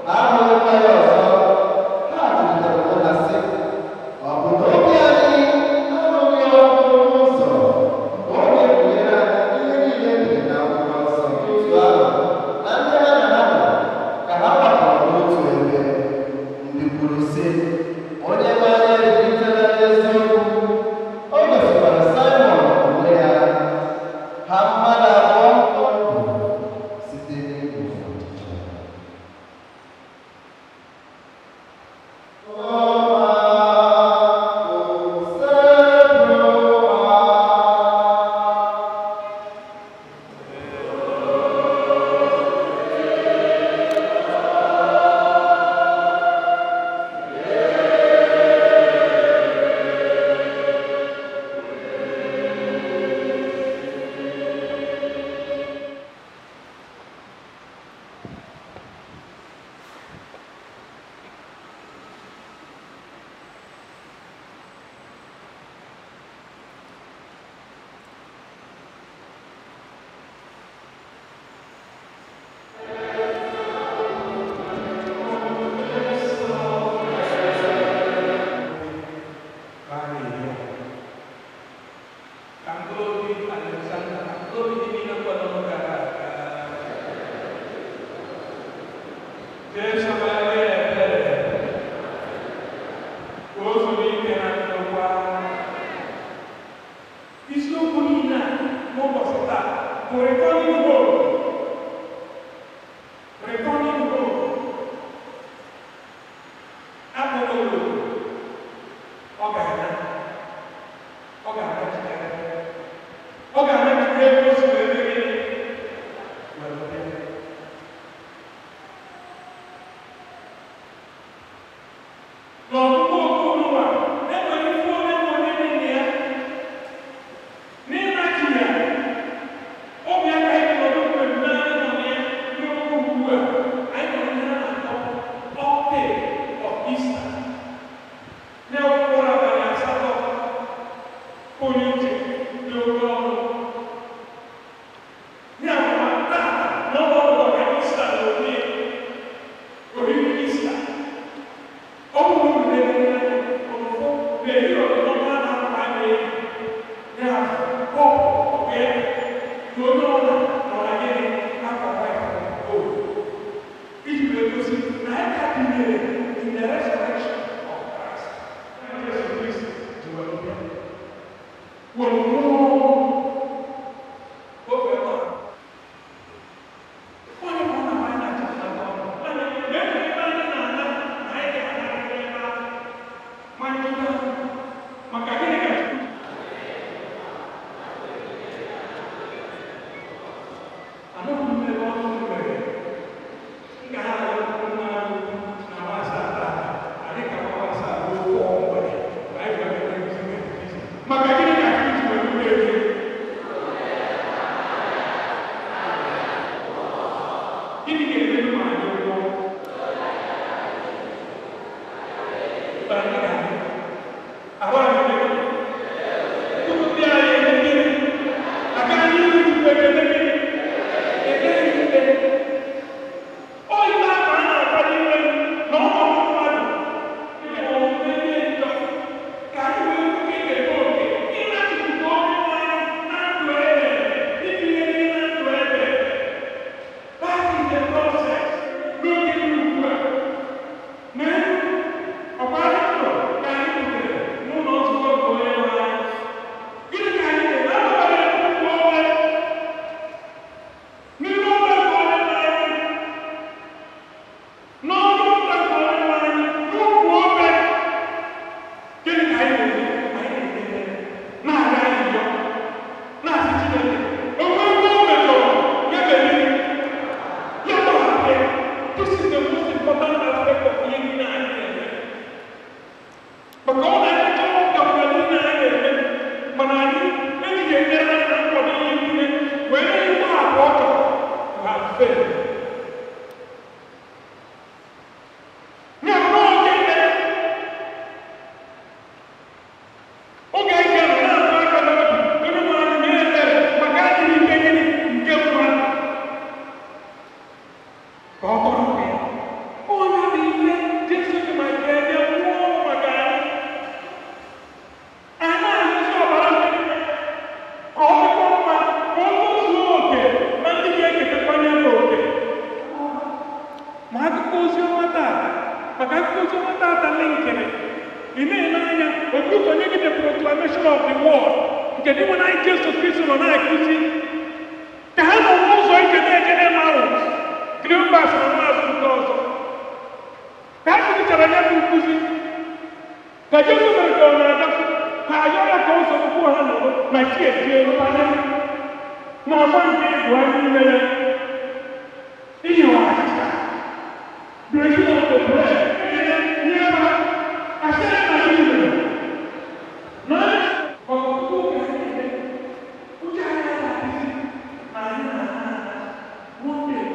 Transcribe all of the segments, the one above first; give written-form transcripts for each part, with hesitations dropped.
That is the process. Kajesu mereka ada kaya kau semua orang masih dia mana mama ni buat ni mana ini wajib beri aku beri ni apa asal lagi ni mana kalau tu kan ujian lagi mana mungkin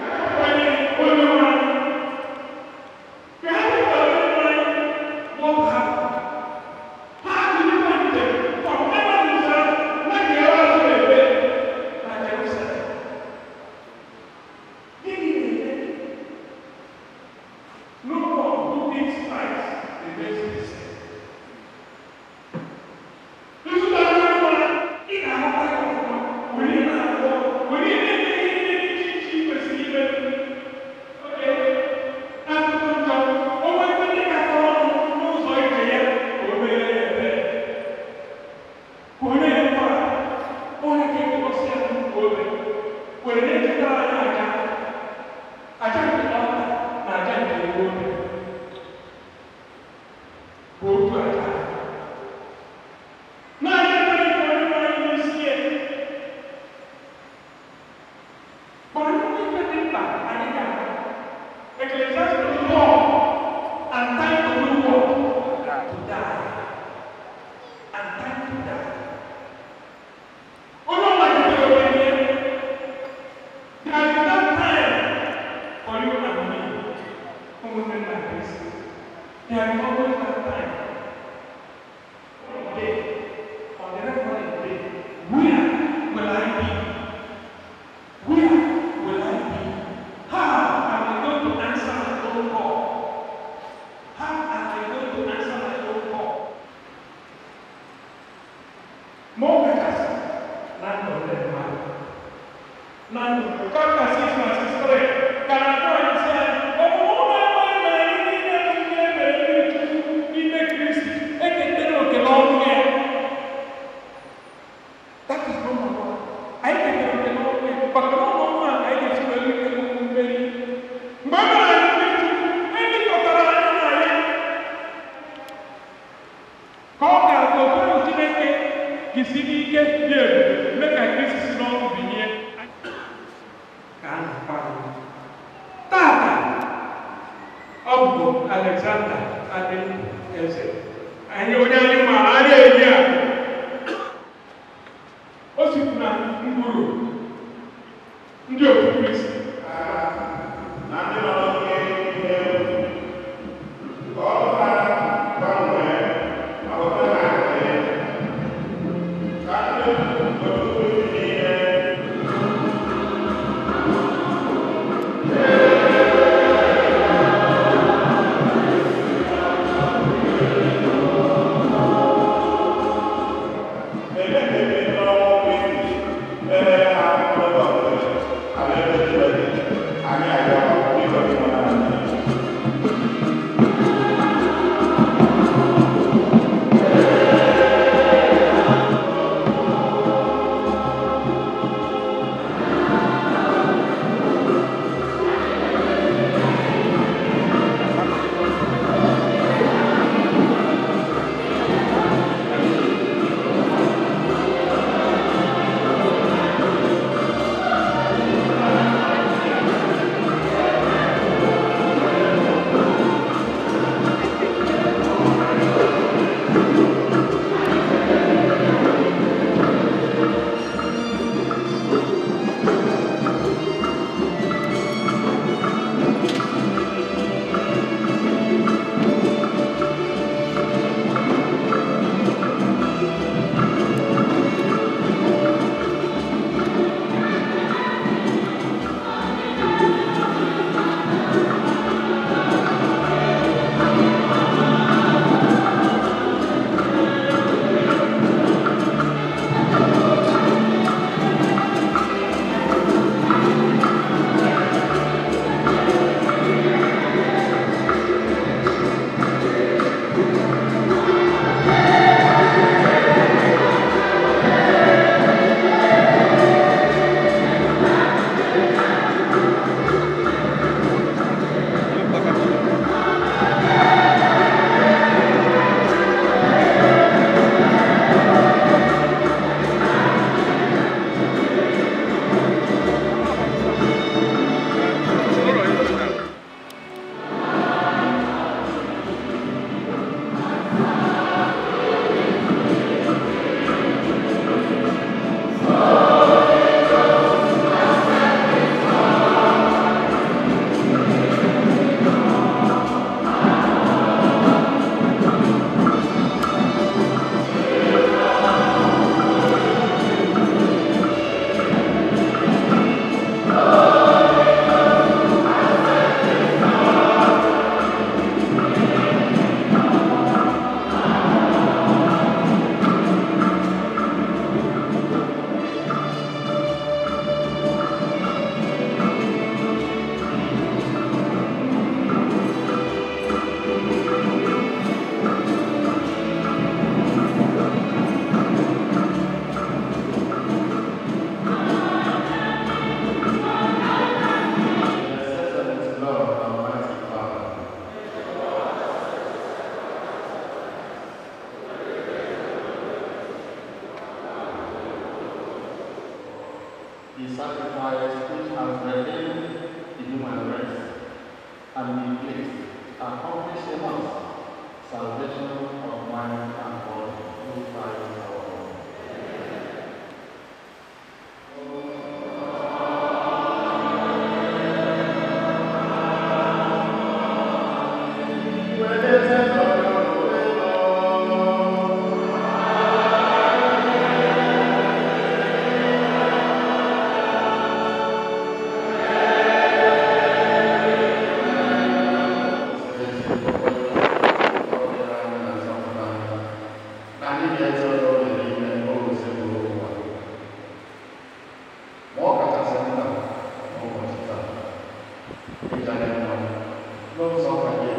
non so capire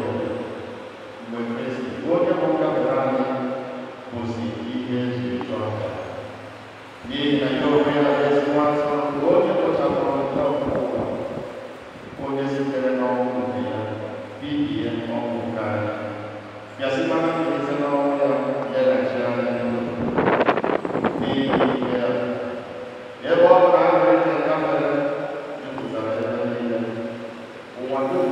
come questi vogliamo cambiare positive spirituali. Vieni a io quella destinata, voglio portare troppo, voglio essere non figli e non cari. Vi assiemano che se no era già e vuole anche la camera di usare un quando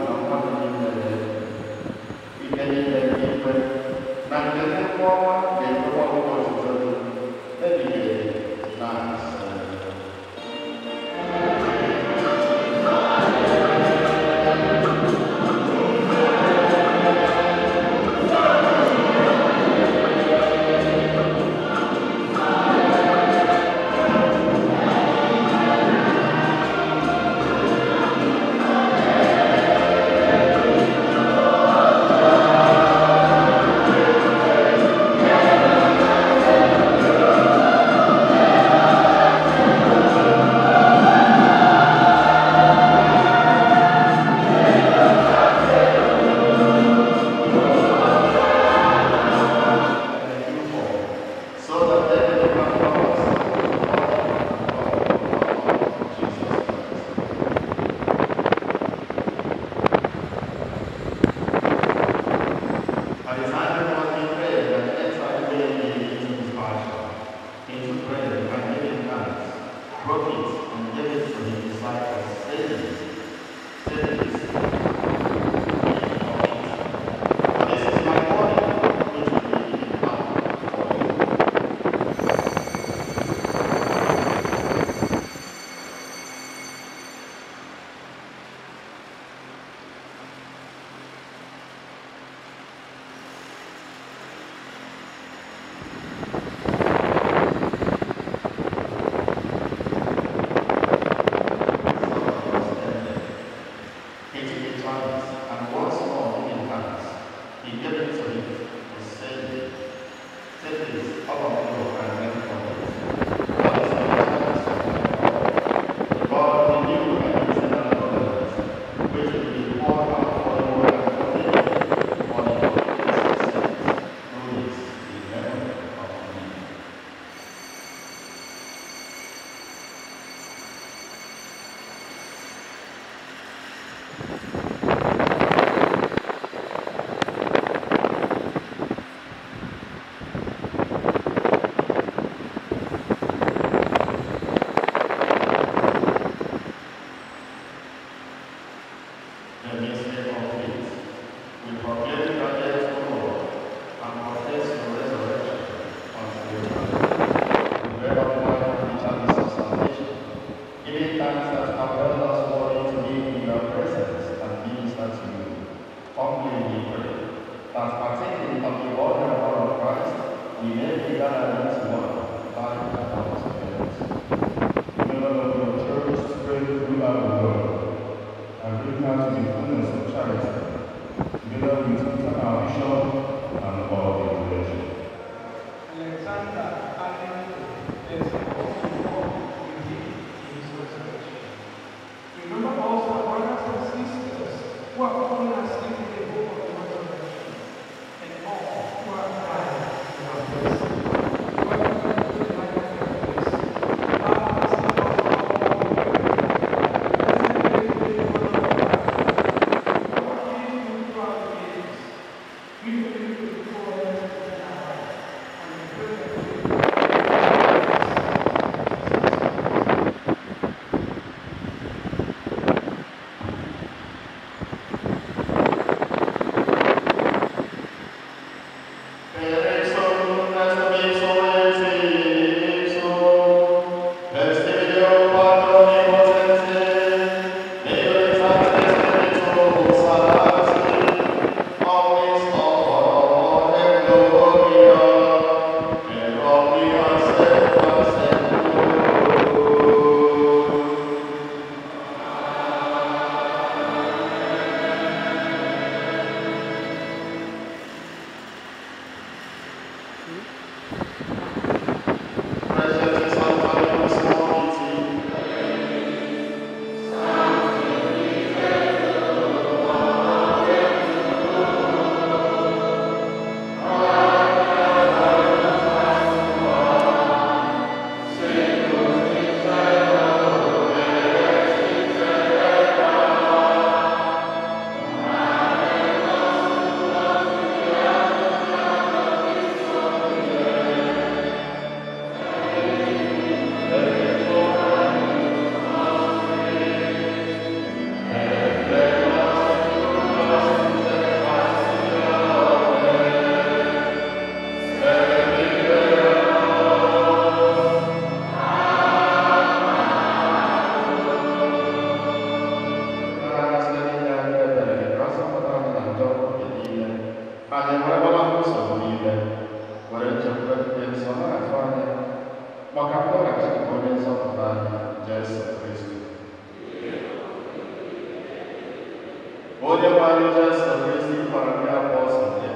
Onye nwanyị Jesu Kristi gwara ndị apọstọl ya,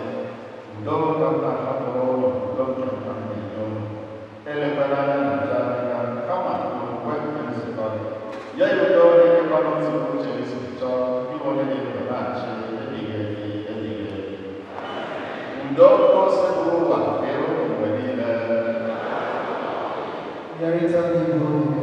udo ka m na-ahapụrụ ụlọ, udo ka m na-enye unu. Elekwala anya na aja adịghị, kama n'okwukwe nke nzukọ gị. Ya udo na-enyekwana nsogbu uche gị si chọọ, gị onye na-efe na-achị ebighị ebi ebighị ebi. Udo ose bụ ụwa dịrị unu mgbe niile. Yarịta n'ihu omume.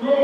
Go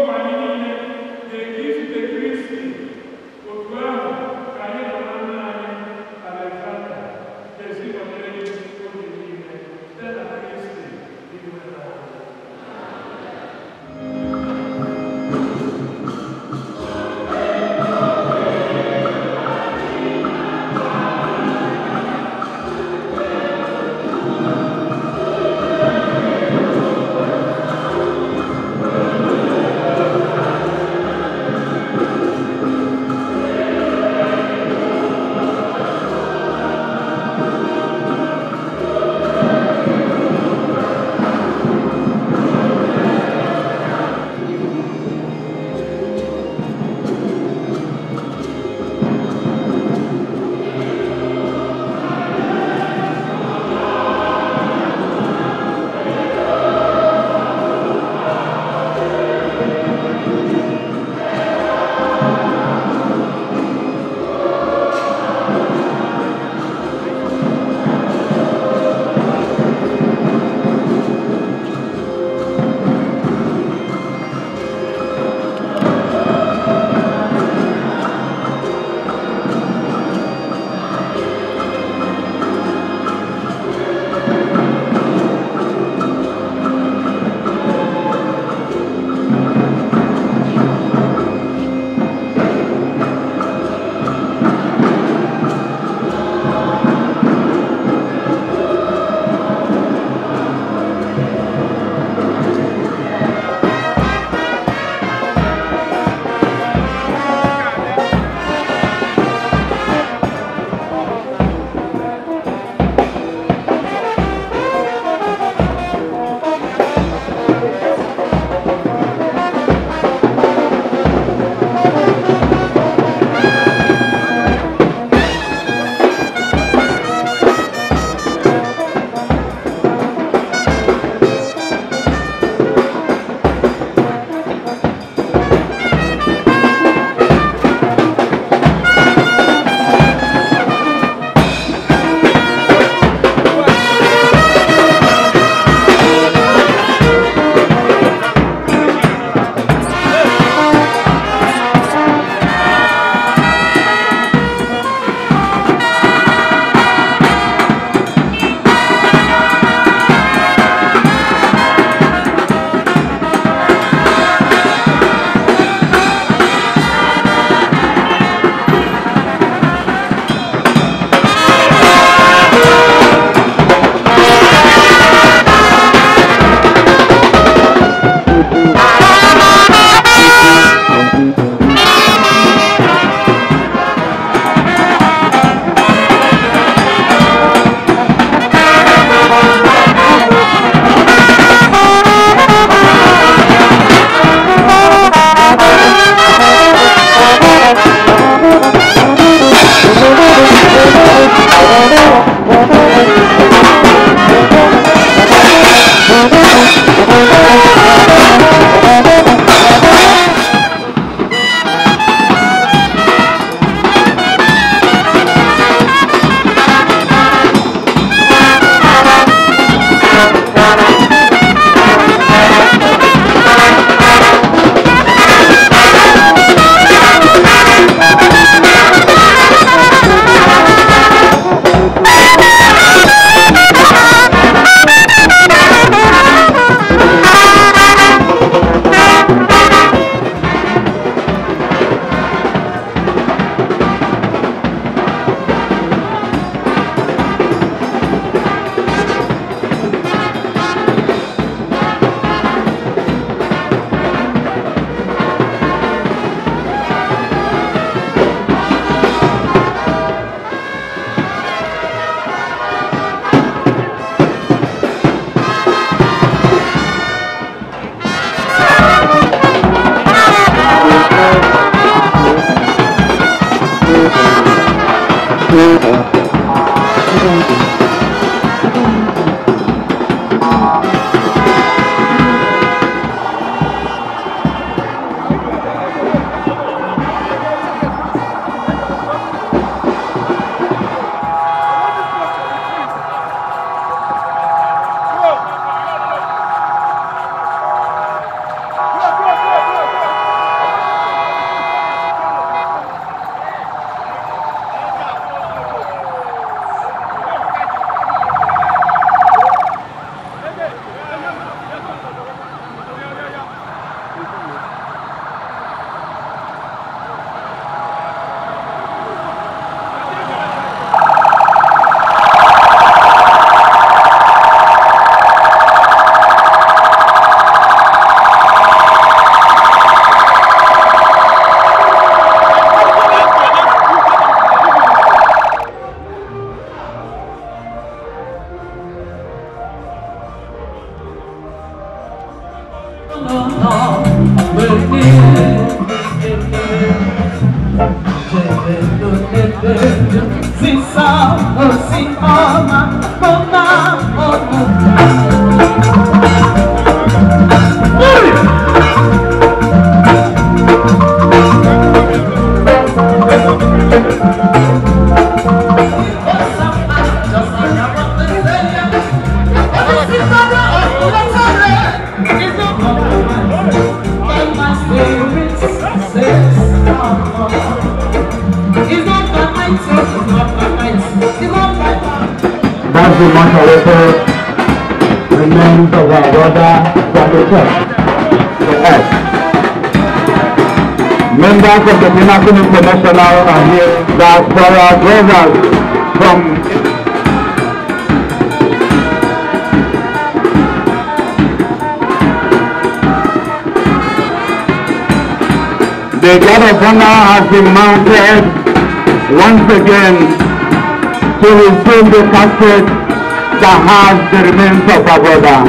That's the matter with the remains of our brother from the church, the earth. Members of the Pinnacle International are here, diaspora brothers from the guard of honor has been mounted once again to receive the casket that has the remains of our brother.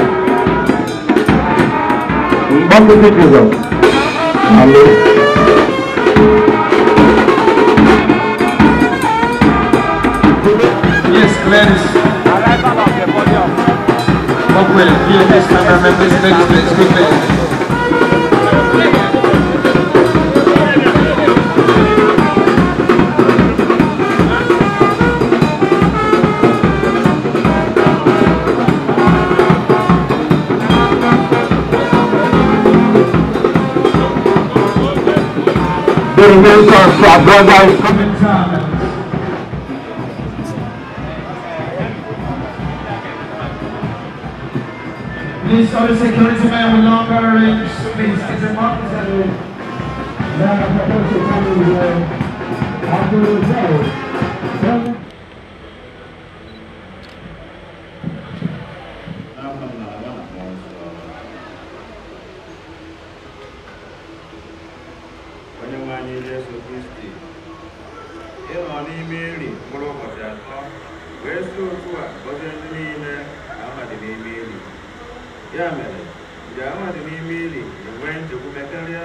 Yes, Clarence. Rockwell, PFS member members, please, quickly. The remains of our brother is coming. Please, all the security men with longer range, please, get them up. Ya mere, jamaa di n'imeli, went to Kumekaria,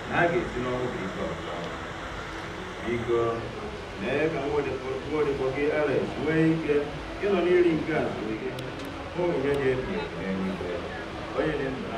Nagi, Biko. Biko, Neka, what the Poki Alex, wake, you know, nearly gas, who get anywhere. Why you didn't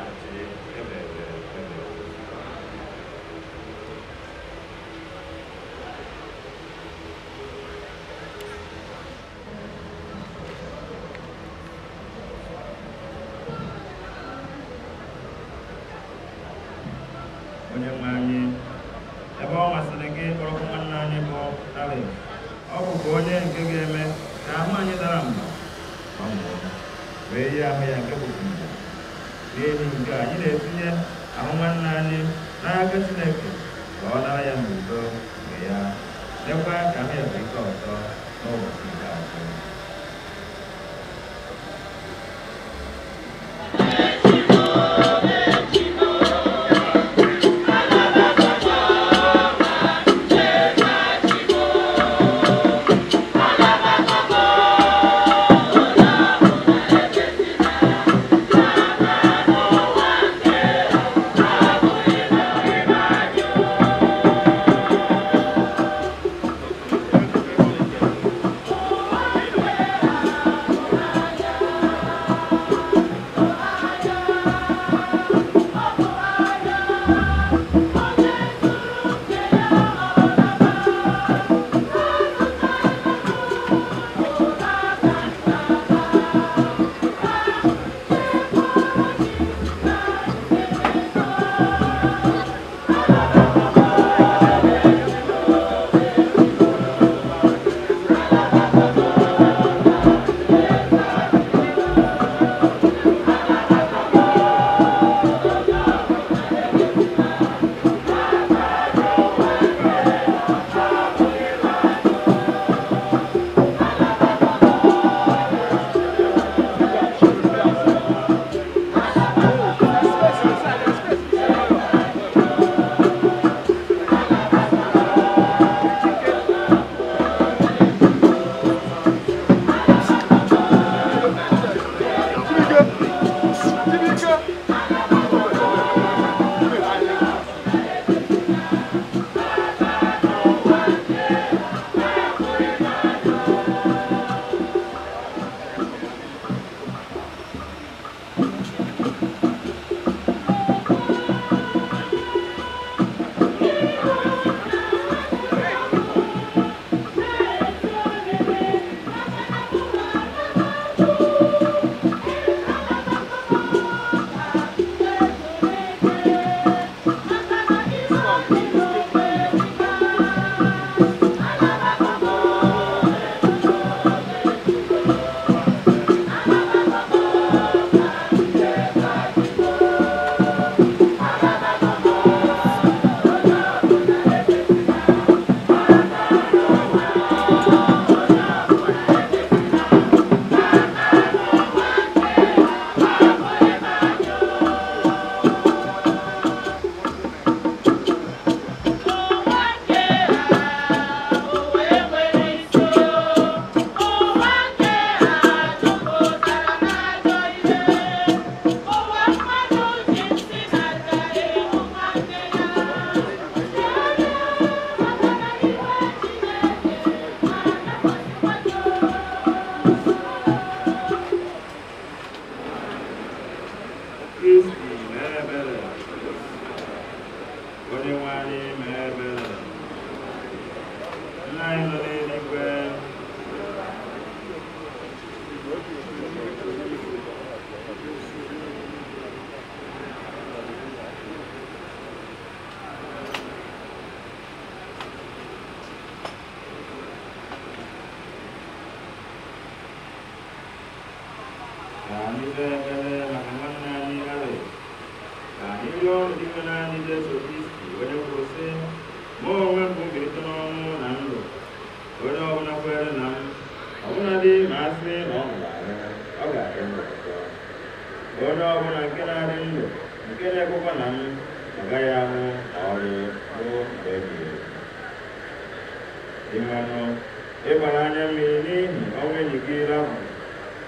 anyị ga-ekele maka nwanne anyị Alex ka anyị rịọ dịka naanị Jesu Kristi onye kwuru sị mụ onwe m bụ mbilite n'ọnwụ na ndụ onye ọbụla kwere na m ọbụladị ma a sị na ọ ga-adị ndụ ọzọ onye ọbụla nke na-adị ndụ nke na-ekwekwa na m agaghị anwụ na ọrụ ruo mgbe ebighị ebi. Dị mmanụ ịgbara anya mmiri n'ihi ọnwụ enyi gị ahụ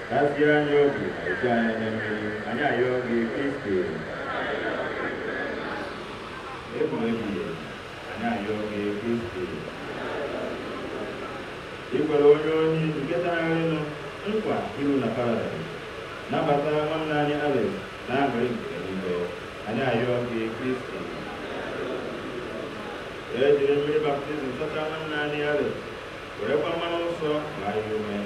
kasie anya obi ma eju anya anya mmiri anyị ayọ gị Kristi ịbụ ebighị ebi anyị ayọ gị Kristi ikwere onye ohi nke taraghịnụ nkwa iru na paradaịs nabata nwanne anyị Alex na aṅụrị nke n'igwe anyị ayọ gị Kristi ejiri mmiri baptizim sacha nwanne anyị Alex werekwa mmanụ nsọ gbaa ya ume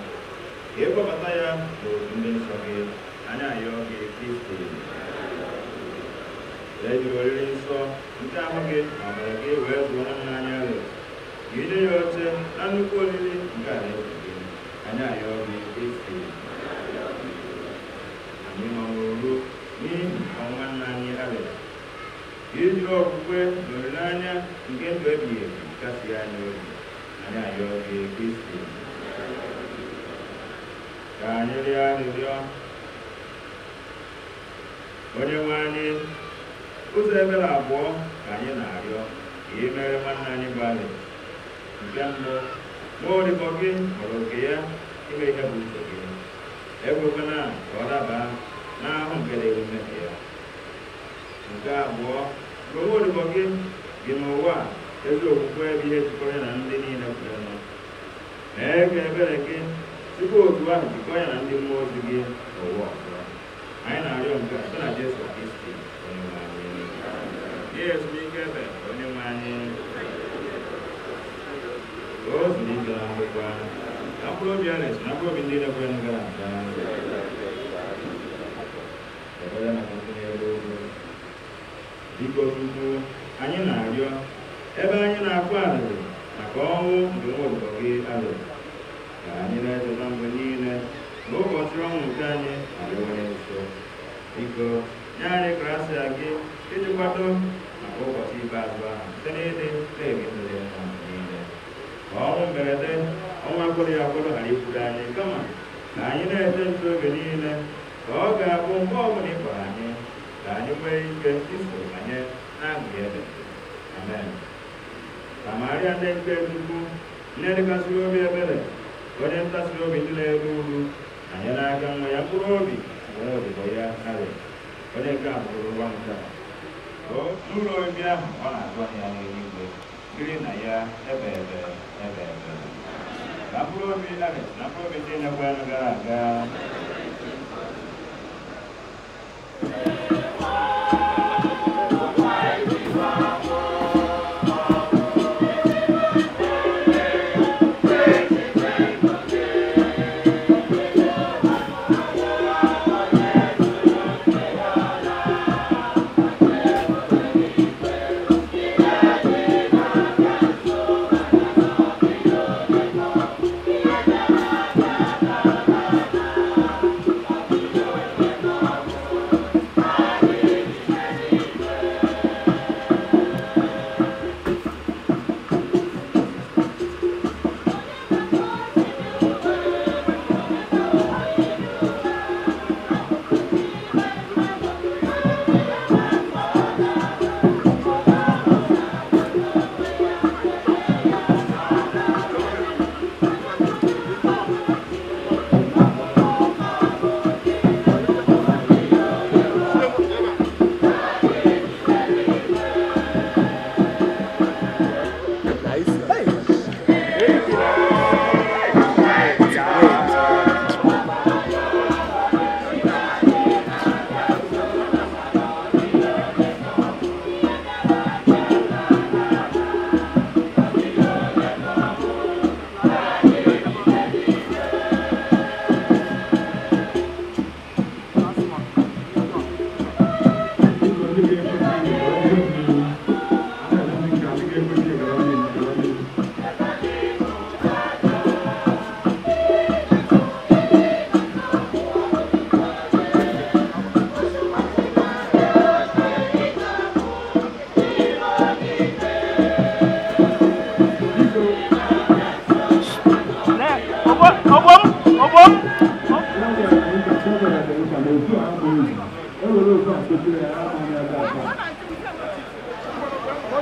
ka ịkpọbata ya n'otu ndị nsọ gị anyị ayọ gị Kristi ejiri oriri nsọ nke ahụ gị ma ọbara gị wee zụọ nwanne anyị Alex ka inye ya oche na nnukwu oriri nke alaeze gị anyị ayọ gị Kristi anyị nọrụrụ n'ihi ọnwa nna anyị Alex ka ijiri okwukwe na olileanya nke ndụ ebighị ebi kasị anyị obi anyị ayọ gị Kristi ka anyị rịọ arịrịọ onye nwe anyị ụzọ ebere abụọ ka anyị na-arịọ ka ị mere nwanne anyị bụ Alex. Nke mbụ nwa odibo gị hụrụ oke ya ime ihe bụ uche gị ekwekwana ka ọ daba n'ahụ nke na-eru mmehie ya. Nke abụọ mgbe nwa odibo gị dị n'ụwa ezi okwukwe ebe ihe jikọrọ ya na ndị niile kwere nọ mee ka ebere gị tupu otu ahụ jikọ ya na ndị mmụọ ozi gị n'ụwa ọzọ. Anyị na-arịọ nke a site na Jesu Kristi onye nwe anyị. Nye ezumike ebe onye nwe anyị o zuru ike na ngwụkwa na mkpụrụ obi Alex na mkpụrụ obi ndị na-ekwere nụ gara aga ebere maka ndị na-eru ogo. Biko Chukwu anyị na-arịọ ebe anyị na-afụ arịrị maka ọnwụ nke nwa odibo gị Alex ka anyị na-echeta mgbe niile n'ụbọchị ọnwụ nke anyị adịwanye nso. Biko nye anyị grasia gị iji kwado maka ụbọchị ikpeazụ ahụ site n'ịdị na-egidere ha niile ka ọnwụ mberede ọnwa akwụrụ ya akwụrụ ghara ikwuru anyị kama ka anyị na-eche nche oge niile ka ọ ga-abụ mgbe ọbụla ịkpọrọ anyị ka anyị nwee ike iso banye n'aṅụrị ebe. Amen. Ka Maria ndị nke Chukwu nne dịkasịrị obi ebere onye ntasịrị obi ndị na-eru uru anyị n'aka nwa ya mkpụrụ obi nwa odibo ya Alex onye nke a bụrụ nwa nke a n'ụlọ obi ahụ ọ na-azụ ahịa n'eluigwe biri na ya ebe na mkpụrụ obi Alex na mkpụrụ obi ndị na-ekwe gara aga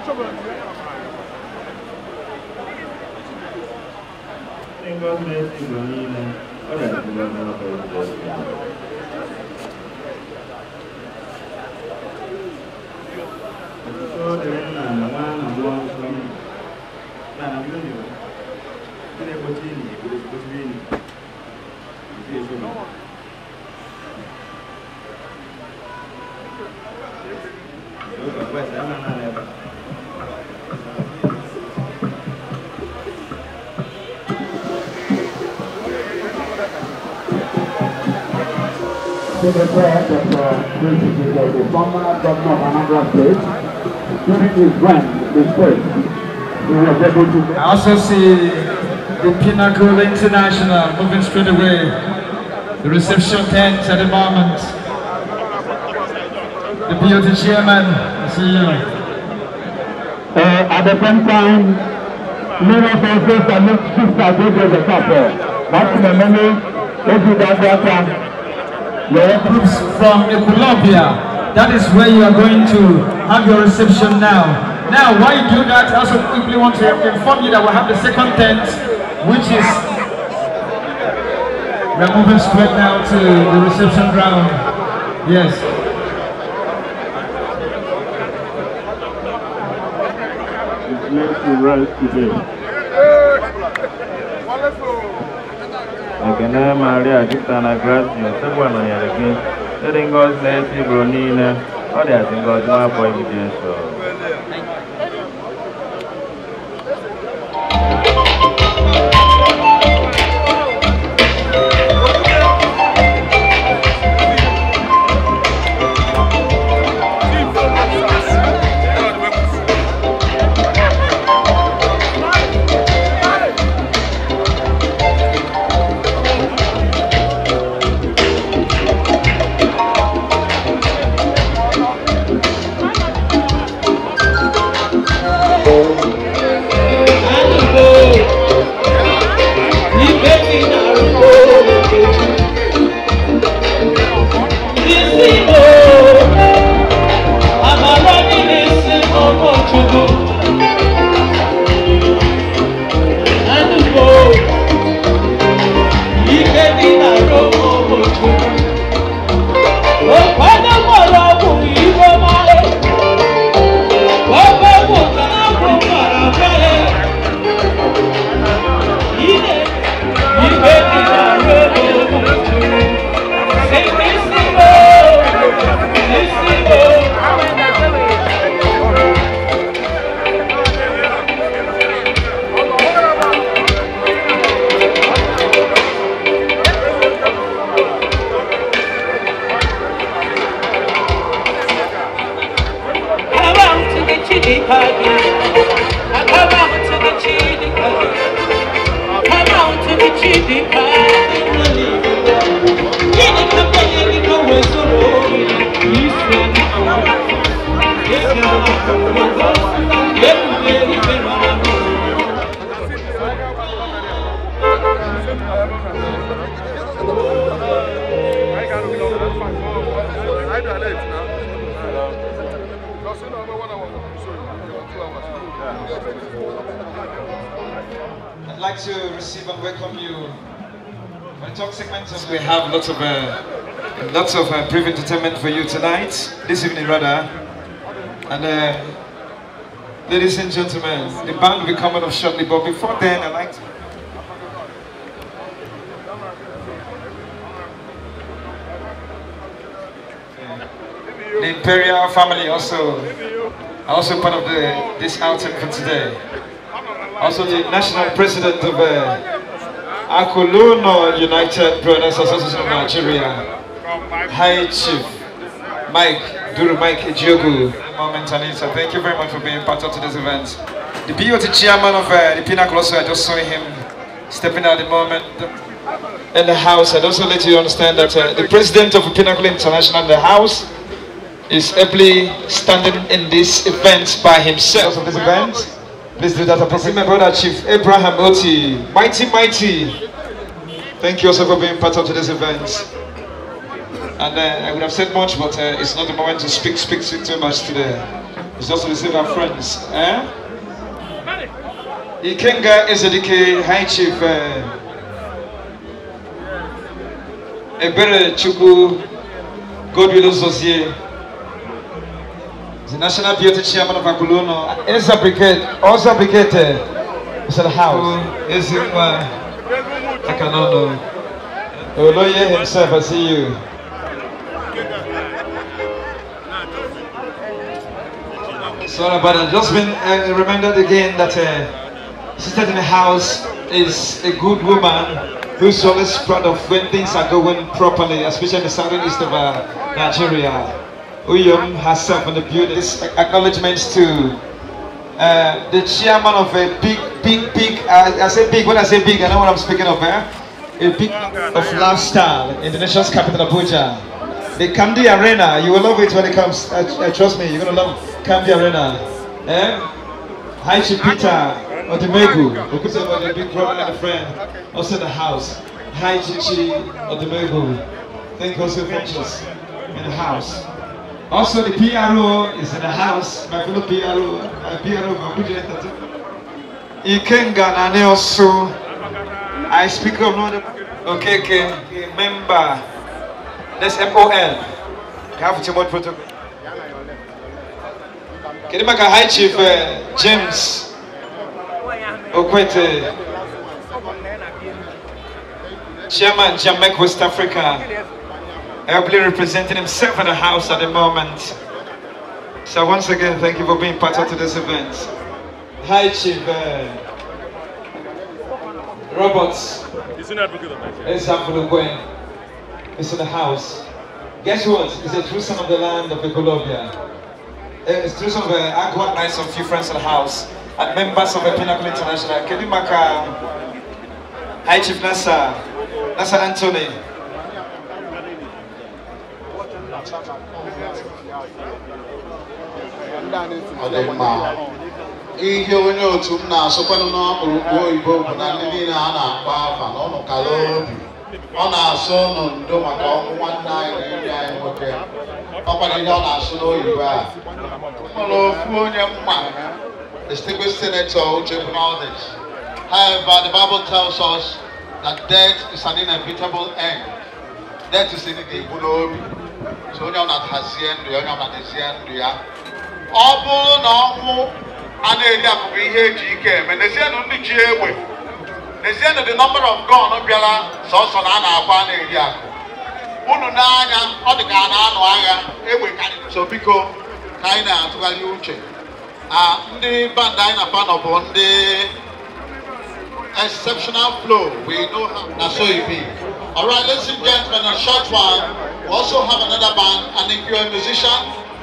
To the prayer that the former governor of Anambra State, during his run, the state, he was able to... I also see the Pinnacle International moving straight away. The reception tent at the moment. The BOT chairman, I see you. At the same time, let us also salute Sister David the Couple. That's the memory of Groups from Colombia. That is where you are going to have your reception now. Now, while you do that, I also quickly want to inform you that we have the second tent, which is we're moving straight now to the reception ground. Yes. It's meant to rise today. Ekene Maria Kitana Gracia, Sebwana Yareke, letting God say, Bronina, or there's in God's my point. I'd like to receive and welcome you. For the talk segment, we have lots of brief entertainment for you tonight, this evening rather. And ladies and gentlemen, the band will be coming up shortly, but before then, I'd like to... The Imperial family also part of this outing for today. Also the national president of Akuluno United Brothers Association of Nigeria, High Chief Mike Ejiogu. So thank you very much for being part of today's event. The BOT chairman of the Pinnacle also, I just saw him stepping out the moment in the house. I'd also let you understand that the president of the Pinnacle International in the house is ably standing in this event by himself of this event. Please do that. I present my brother Chief Abraham Oti. Mighty. Thank you also for being part of today's event. And I would have said much, but it's not the moment to speak too much today. It's just to receive our friends. Ikenga Ezedike High Chief Ebere Chukwu Godwill Ozozie, the National Beauty Chairman of Akuluno, Eza Brigade is at the house. Ezimwa Akanono. Oloye himself, I see you. Sorry about that. Just been reminded again that sister in the house is a good woman who's always proud of when things are going properly, especially in the southern east of Nigeria. Uyom herself on the building. This acknowledgements to the chairman of a big, I say big, when I say big, I know what I'm speaking of, a big of lifestyle in the nation's capital, Abuja. The Kamdi Arena, you will love it when it comes, trust me, you're going to love Kamdi Arena. High Chief Peter Odumegu, who could say about a big brother and a friend, also in the house. High Chief Odumegu, thank you also for us in the house. Also the PRO is in the house, my fellow PRO, Ikenga Naneosu, I speak of no okay, member, that's MOL, have Timot protocol. Kedimaka High Chief James Okwete, Chairman Jamaica West Africa, ably representing himself in the house at the moment. So once again, thank you for being part of this event. High Chief Roberts is in the house. Guess what? He's a true son of the land of Colombia. It's true son of Agua Nice, some few friends in the house, and members of the Pinnacle International. Kedimaka High Chief Nasa Anthony. Ihe onye otu m na-asụkwanụ n'ọkpụrụkpụ oyibo bụ na ndị niile a na-akpọ afa na ọnụ kala obi ọ na-asụ n'udo maka ọnwụ nwanne anyị na enyi anyị nwoke ọkwana ihe ọ na-asụ n'oyibo a nwere ofu onye mma distinguished senator Uche Bunaldis. However, the Bible tells us that death is an inevitable end. Death is in the Igbo n'obi. So onye ọ na-atazie ndụ ya, onye ọ na-adezie ndụ ya, ọ bụrụ na ọnwụ a na-eri akụkụ ihe eji ike eme, n'ezienụ ndị ji egbe, n'ezienụ the number of gun bịara sọsọ na a na-akwa na-eri akụ. Unu n'anya ọ dị ka a na-anụ agha egbe karịrị. So biko ka anyị na-atụgharị uche. Ndị band anyị na panọ bụ ndị exceptional flow. We know how that's so it be. Alright, ladies and gentlemen, a short one. We also have another band, and if you're a musician,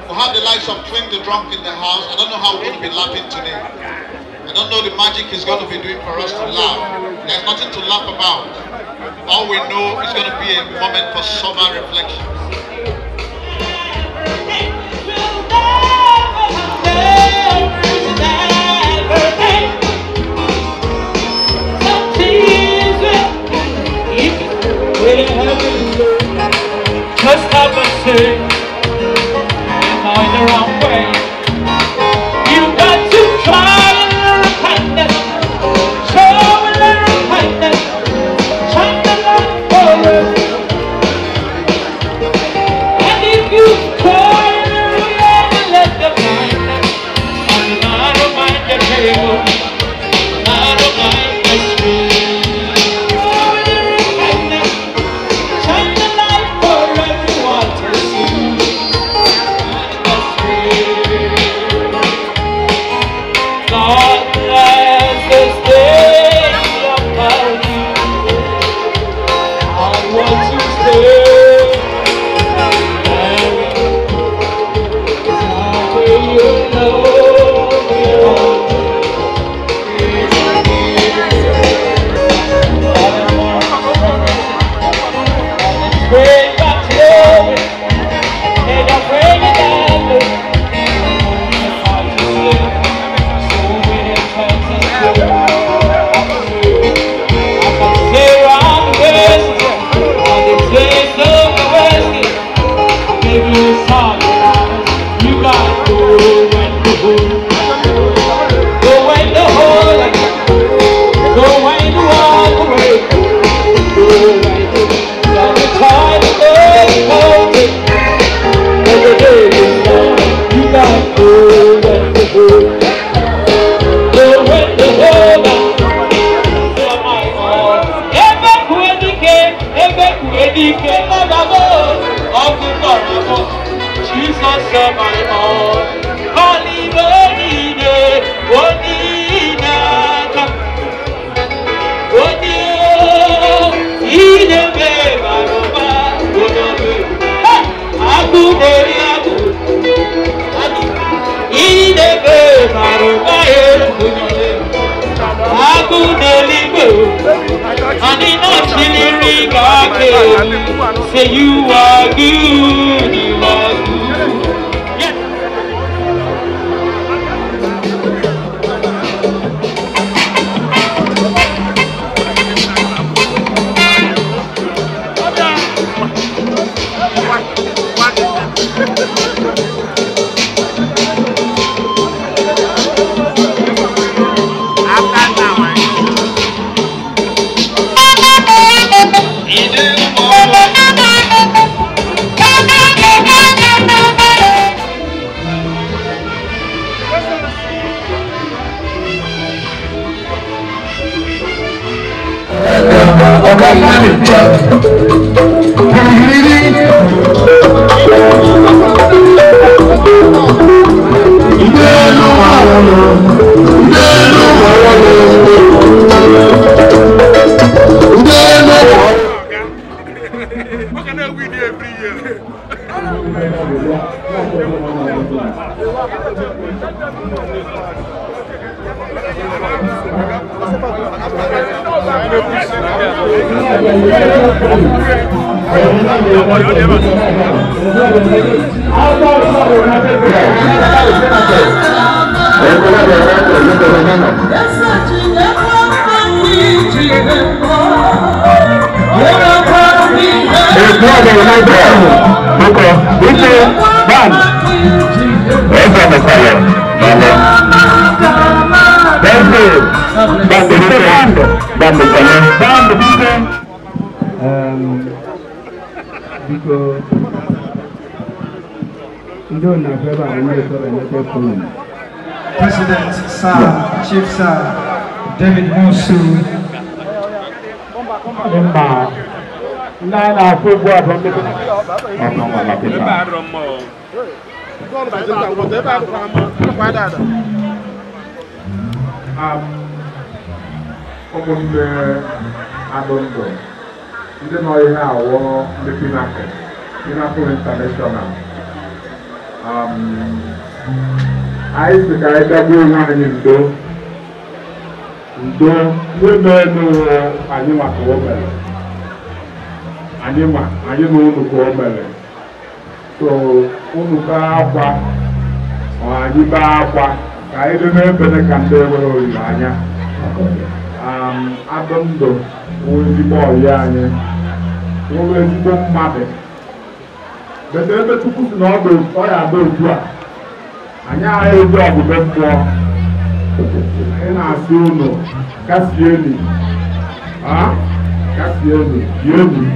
we have the likes of Twin the Drunk in the house. I don't know how we're going to be laughing today. I don't know the magic he's going to be doing for us to laugh. There's nothing to laugh about. All we know is going to be a moment for sober reflection. Just have a say, going the wrong way. You got to try a little kindness, show a little kindness, shine the light for us. And if you cry a little, yeah, let the kindness, and I don't mind your table, I don't mind the street. Say you are good, you are good. President Sir, Chief Sir David Musu. I used to carry that going on in the women Anima Corbel. Anima, I know the Corbel. So, Unuka, or Aniba, I don't know better can do with Lanya. I don't know who the boy Yanya. Who is the mother? But then the two put all those fire. Anya ayo job befo ina asuno kasieni kasieni yeni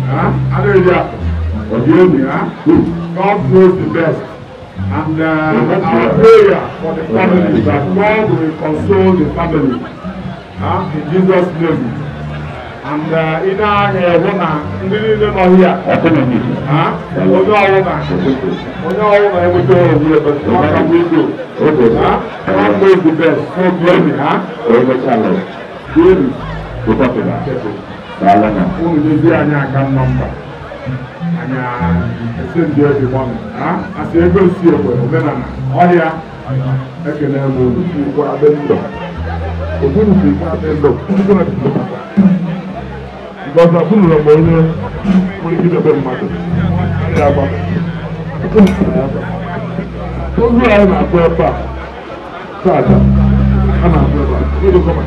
aleluya yeni God knows the best and our prayer for the family that God will console the family in Jesus name and in our ndiri le no here ojo na we do but what can we do God knows the best so glory glory unu anya aka number anya send you the one as you go see omenana ohia ekene mu ko abendo odun fi ka abendo because I put the money when you get a matter. Don't you have a prayer back? Sada, I'm a prayer. You don't come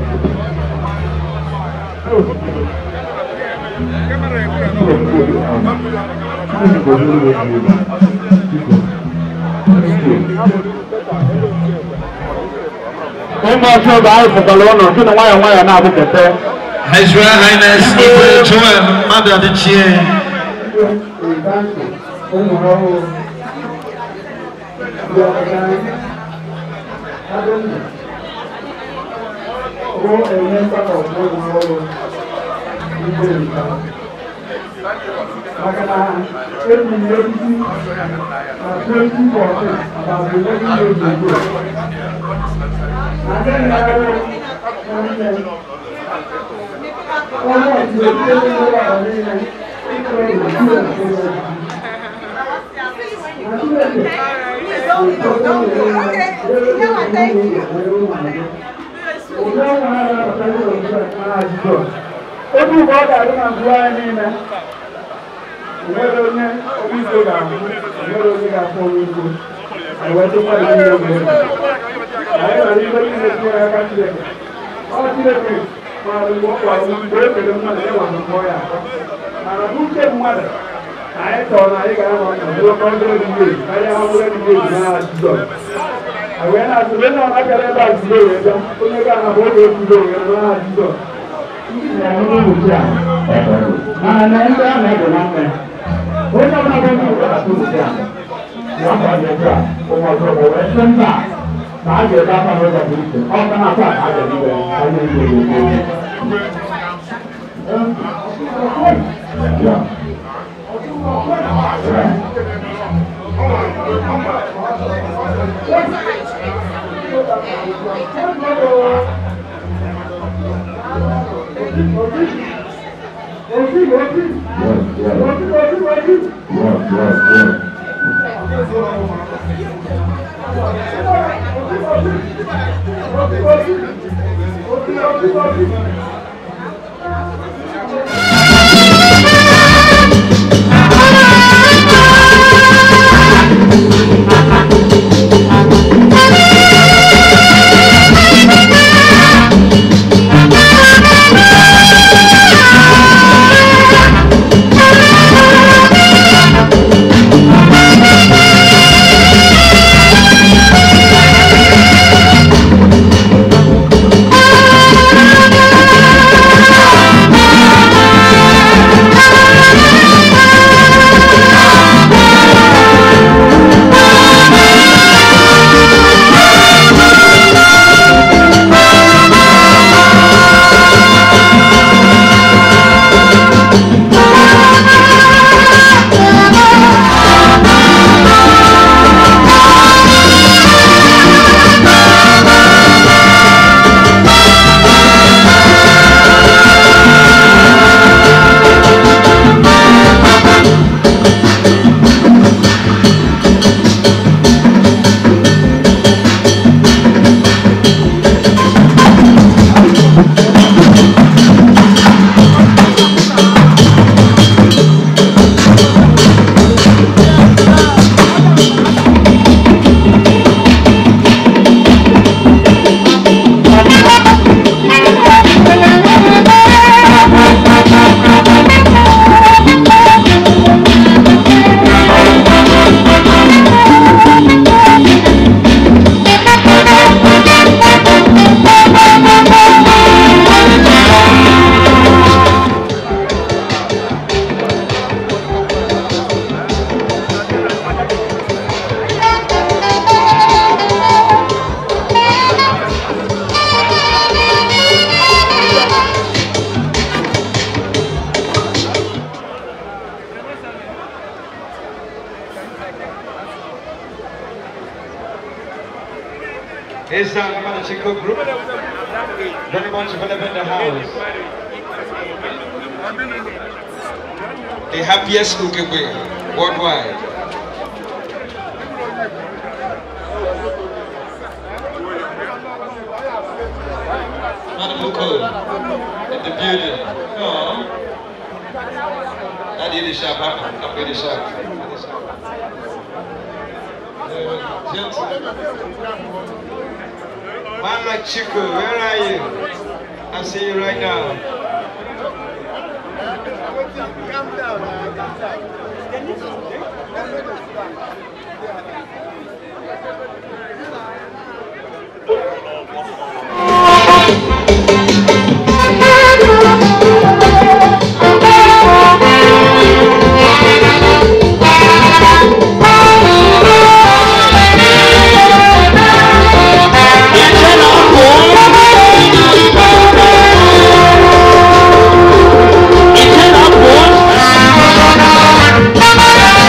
His Royal Highness Ibu Joel Madu Adichie. It's the Chico group. Very much available in the house. The happiest Ukebe worldwide. Wonderful code in the building. Oh. That is the shop. I'm in the shop. Man like Chico, where are you? I see you right now. Calm down. It's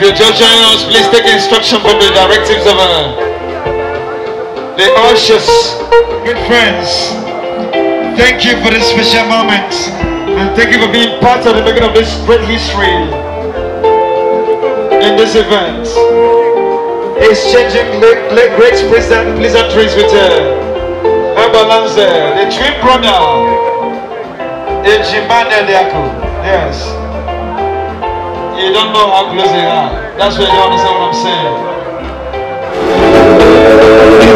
If you're just joining us, please take instruction from the directives of the ushers. Good friends, Thank you for this special moment. And thank you for being part of the making of this great history in this event. Exchanging great pleasantries with Balanze, the twin brother, Ejimane Deako. Yes. You don't know how close they are. That's why you don't understand what I'm saying. He